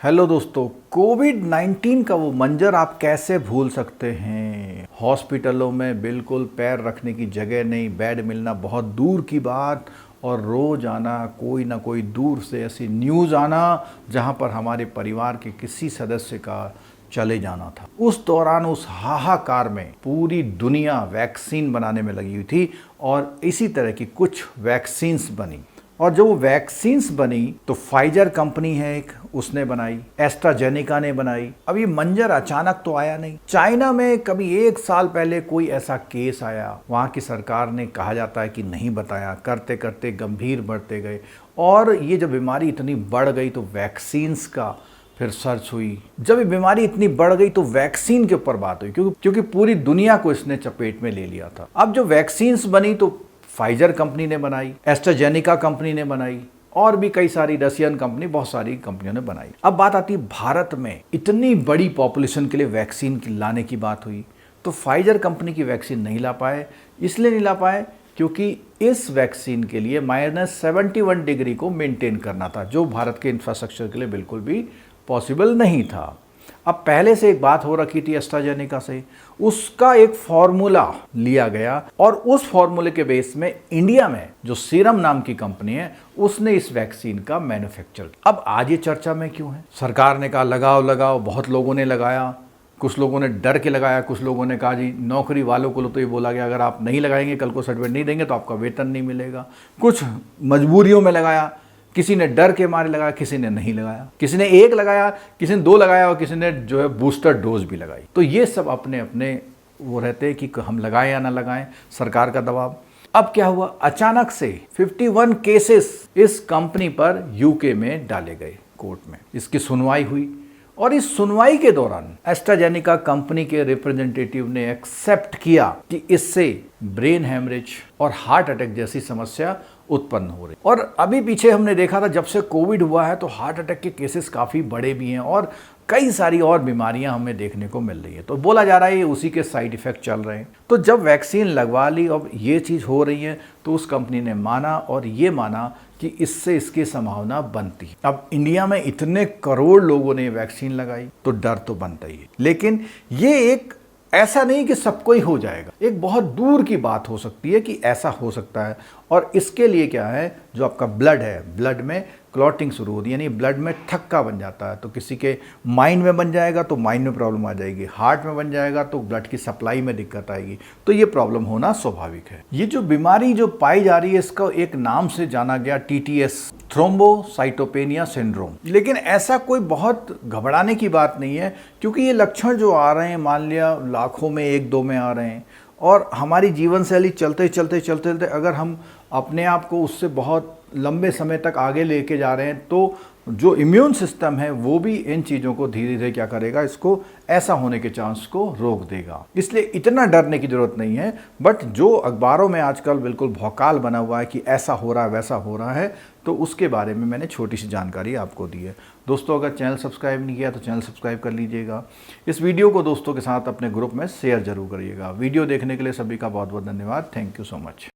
Hello दोस्तों, कोविड-19 का वो मंजर आप कैसे भूल सकते हैं। हॉस्पिटलों में बिल्कुल पैर रखने की जगह नहीं, बेड मिलना बहुत दूर की बात, और रोज आना कोई ना कोई दूर से ऐसी न्यूज़ आना जहां पर हमारे परिवार के किसी सदस्य का चले जाना था। उस दौरान उस हाहाकार में पूरी दुनिया वैक्सीन बनाने में लगी हुई थी और इसी तरह की कुछ वैक्सीन्स बनी। और जब वो वैक्सीन्स बनी तो फाइजर कंपनी है एक, उसने बनाई, एस्ट्राजेनेका ने बनाई। अब ये मंजर अचानक तो आया नहीं। चाइना में कभी 1 साल पहले कोई ऐसा केस आया, वहाँ की सरकार ने कहा जाता है कि नहीं बताया, करते करते गंभीर बढ़ते गए और ये जब बीमारी इतनी बढ़ गई तो वैक्सीन्स का फिर सर्च हुई। जब ये बीमारी इतनी बढ़ गई तो वैक्सीन के ऊपर बात हुई, क्योंकि पूरी दुनिया को इसने चपेट में ले लिया था। अब जो वैक्सीन्स बनी तो फाइजर कंपनी ने बनाई, एस्ट्राजेनेका कंपनी ने बनाई और भी कई सारी रशियन कंपनी, बहुत सारी कंपनियों ने बनाई। अब बात आती है भारत में इतनी बड़ी पॉपुलेशन के लिए वैक्सीन लाने की बात हुई तो फाइजर कंपनी की वैक्सीन नहीं ला पाए। इसलिए नहीं ला पाए क्योंकि इस वैक्सीन के लिए -71 डिग्री को मेंटेन करना था, जो भारत के इंफ्रास्ट्रक्चर के लिए बिल्कुल भी पॉसिबल नहीं था। अब पहले से एक बात हो रखी थी एस्ट्राजेनेका से, उसका एक फॉर्मूला लिया गया और उस फॉर्मूले के बेस में इंडिया में जो सीरम नाम की कंपनी है उसने इस वैक्सीन का मैन्युफैक्चर किया। अब आज ये चर्चा में क्यों है? सरकार ने कहा लगाओ लगाओ, बहुत लोगों ने लगाया, कुछ लोगों ने डर के लगाया, कुछ लोगों ने कहा जी नौकरी वालों को तो ये बोला गया अगर आप नहीं लगाएंगे, कल को सर्टिफिकेट नहीं देंगे तो आपका वेतन नहीं मिलेगा। कुछ मजबूरियों में लगाया, किसी ने डर के मारे लगाया, किसी ने नहीं लगाया, किसी ने 1 लगाया, किसी ने 2 लगाया और किसी ने जो है बूस्टर डोज भी लगाई। तो ये सब अपने अपने वो रहते हैं कि हम लगाएं या ना लगाएं, सरकार का दबाव। अब क्या हुआ, अचानक से 51 केसेस इस कंपनी पर यूके में डाले गए कोर्ट में। इसकी सुनवाई हुई और इस सुनवाई के दौरान एस्ट्राजेनेका कंपनी के रिप्रेजेंटेटिव ने एक्सेप्ट किया कि इससे ब्रेन हैमरेज और हार्ट अटैक जैसी समस्या उत्पन्न हो रही। और अभी पीछे हमने देखा था, जब से कोविड हुआ है तो हार्ट अटैक के केसेस काफ़ी बड़े भी हैं और कई सारी और बीमारियां हमें देखने को मिल रही है। तो बोला जा रहा है ये उसी के साइड इफेक्ट चल रहे हैं। तो जब वैक्सीन लगवा ली और ये चीज़ हो रही है तो उस कंपनी ने माना और ये माना कि इससे इसकी संभावना बनती है। अब इंडिया में इतने करोड़ लोगों ने वैक्सीन लगाई तो डर तो बनता ही है, लेकिन ये एक ऐसा नहीं कि सबको ही हो जाएगा। एक बहुत दूर की बात हो सकती है कि ऐसा हो सकता है। और इसके लिए क्या है, जो आपका ब्लड है, ब्लड में क्लॉटिंग शुरू होती है, यानी ब्लड में थक्का बन जाता है। तो किसी के माइंड में बन जाएगा तो माइंड में प्रॉब्लम आ जाएगी, हार्ट में बन जाएगा तो ब्लड की सप्लाई में दिक्कत आएगी। तो ये प्रॉब्लम होना स्वाभाविक है। ये जो बीमारी जो पाई जा रही है इसका एक नाम से जाना गया, TTS, थ्रोम्बोसाइटोपेनिया सिंड्रोम। लेकिन ऐसा कोई बहुत घबराने की बात नहीं है, क्योंकि ये लक्षण जो आ रहे हैं, मान लिया लाखों में 1-2 में आ रहे हैं और हमारी जीवन शैली चलते चलते चलते चलते अगर हम अपने आप को उससे बहुत लंबे समय तक आगे लेके जा रहे हैं तो जो इम्यून सिस्टम है वो भी इन चीज़ों को धीरे धीरे क्या करेगा, इसको ऐसा होने के चांस को रोक देगा। इसलिए इतना डरने की ज़रूरत नहीं है। बट जो अखबारों में आजकल बिल्कुल भौकाल बना हुआ है कि ऐसा हो रहा है वैसा हो रहा है, तो उसके बारे में मैंने छोटी सी जानकारी आपको दी है। दोस्तों, अगर चैनल सब्सक्राइब नहीं किया तो चैनल सब्सक्राइब कर लीजिएगा। इस वीडियो को दोस्तों के साथ अपने ग्रुप में शेयर जरूर करिएगा। वीडियो देखने के लिए सभी का बहुत बहुत धन्यवाद। Thank you so much.